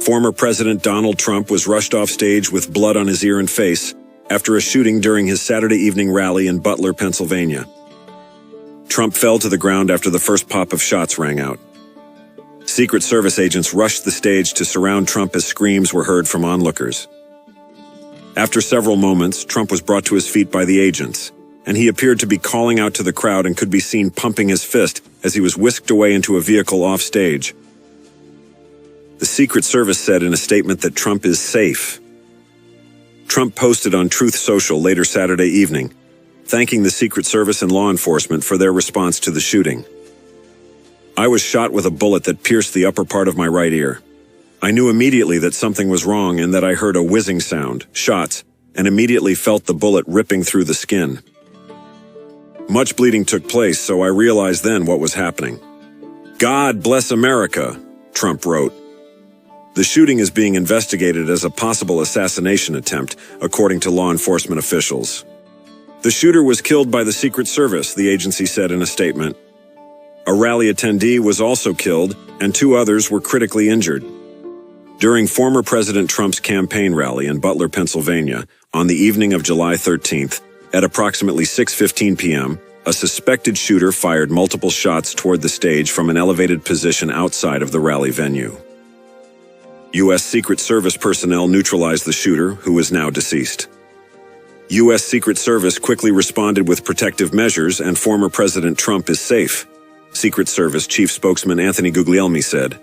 Former President Donald Trump was rushed off stage with blood on his ear and face after a shooting during his Saturday evening rally in Butler, Pennsylvania. Trump fell to the ground after the first pop of shots rang out. Secret Service agents rushed the stage to surround Trump as screams were heard from onlookers. After several moments, Trump was brought to his feet by the agents, and he appeared to be calling out to the crowd and could be seen pumping his fist as he was whisked away into a vehicle off stage. The Secret Service said in a statement that Trump is safe. Trump posted on Truth Social later Saturday evening, thanking the Secret Service and law enforcement for their response to the shooting. "I was shot with a bullet that pierced the upper part of my right ear. I knew immediately that something was wrong and that I heard a whizzing sound, shots, and immediately felt the bullet ripping through the skin. Much bleeding took place, so I realized then what was happening. God bless America," Trump wrote. The shooting is being investigated as a possible assassination attempt, according to law enforcement officials. The shooter was killed by the Secret Service, the agency said in a statement. A rally attendee was also killed, and 2 others were critically injured. During former President Trump's campaign rally in Butler, Pennsylvania, on the evening of July 13th, at approximately 6:15 p.m., a suspected shooter fired multiple shots toward the stage from an elevated position outside of the rally venue. U.S. Secret Service personnel neutralized the shooter, who is now deceased. U.S. Secret Service quickly responded with protective measures, and former President Trump is safe, Secret Service Chief Spokesman Anthony Guglielmi said.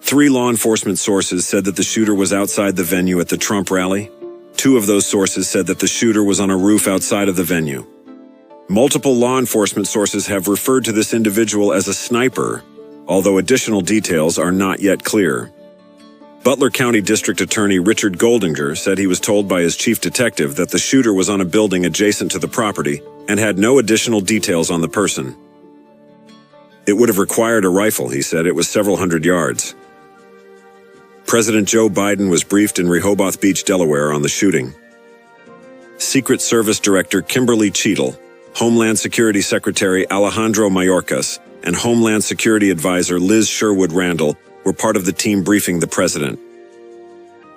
3 law enforcement sources said that the shooter was outside the venue at the Trump rally. 2 of those sources said that the shooter was on a roof outside of the venue. Multiple law enforcement sources have referred to this individual as a sniper, although additional details are not yet clear. Butler County District Attorney Richard Goldinger said he was told by his chief detective that the shooter was on a building adjacent to the property and had no additional details on the person. It would have required a rifle, he said. It was several hundred yards. President Joe Biden was briefed in Rehoboth Beach, Delaware, on the shooting. Secret Service Director Kimberly Cheadle, Homeland Security Secretary Alejandro Mayorkas, and Homeland Security Advisor Liz Sherwood Randall were part of the team briefing the president.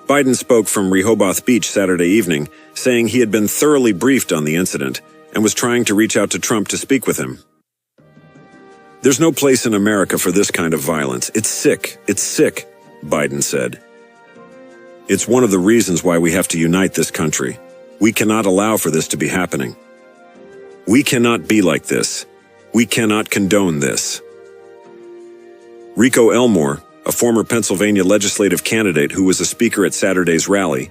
Biden spoke from Rehoboth Beach Saturday evening, saying he had been thoroughly briefed on the incident and was trying to reach out to Trump to speak with him. "There's no place in America for this kind of violence. It's sick, Biden said. "It's one of the reasons why we have to unite this country. We cannot allow for this to be happening. We cannot be like this. We cannot condone this." Rico Elmore, a former Pennsylvania legislative candidate who was a speaker at Saturday's rally,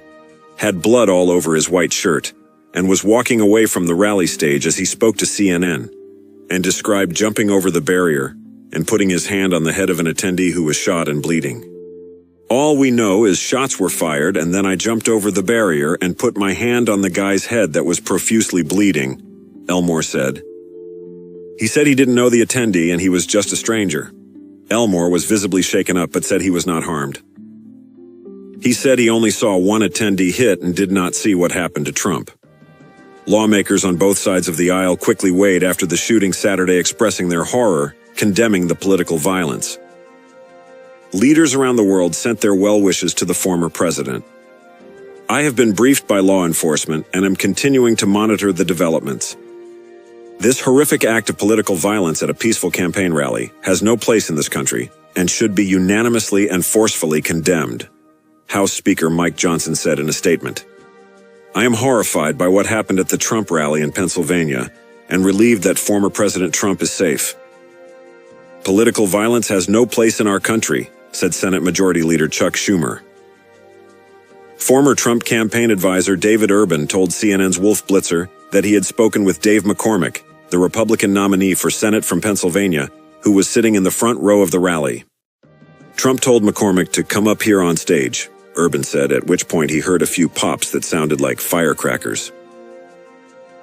had blood all over his white shirt and was walking away from the rally stage as he spoke to CNN and described jumping over the barrier and putting his hand on the head of an attendee who was shot and bleeding. "All we know is shots were fired, and then I jumped over the barrier and put my hand on the guy's head that was profusely bleeding," Elmore said. He said he didn't know the attendee and he was just a stranger. Elmore was visibly shaken up but said he was not harmed. He said he only saw one attendee hit and did not see what happened to Trump. Lawmakers on both sides of the aisle quickly weighed after the shooting Saturday, expressing their horror, condemning the political violence. Leaders around the world sent their well wishes to the former president. "I have been briefed by law enforcement and am continuing to monitor the developments. This horrific act of political violence at a peaceful campaign rally has no place in this country and should be unanimously and forcefully condemned," House Speaker Mike Johnson said in a statement. "I am horrified by what happened at the Trump rally in Pennsylvania and relieved that former President Trump is safe. Political violence has no place in our country," said Senate Majority Leader Chuck Schumer. Former Trump campaign advisor David Urban told CNN's Wolf Blitzer that he had spoken with Dave McCormick, the Republican nominee for Senate from Pennsylvania, who was sitting in the front row of the rally. "Trump told McCormick to come up here on stage," Urban said, at which point he heard a few pops that sounded like firecrackers.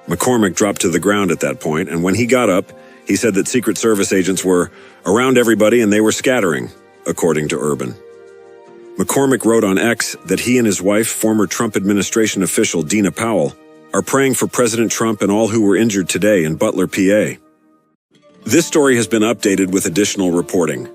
McCormick dropped to the ground at that point, and when he got up, he said that Secret Service agents were around everybody and they were scattering, according to Urban. McCormick wrote on X that he and his wife, former Trump administration official Dina Powell, are praying for President Trump and all who were injured today in Butler, PA. This story has been updated with additional reporting.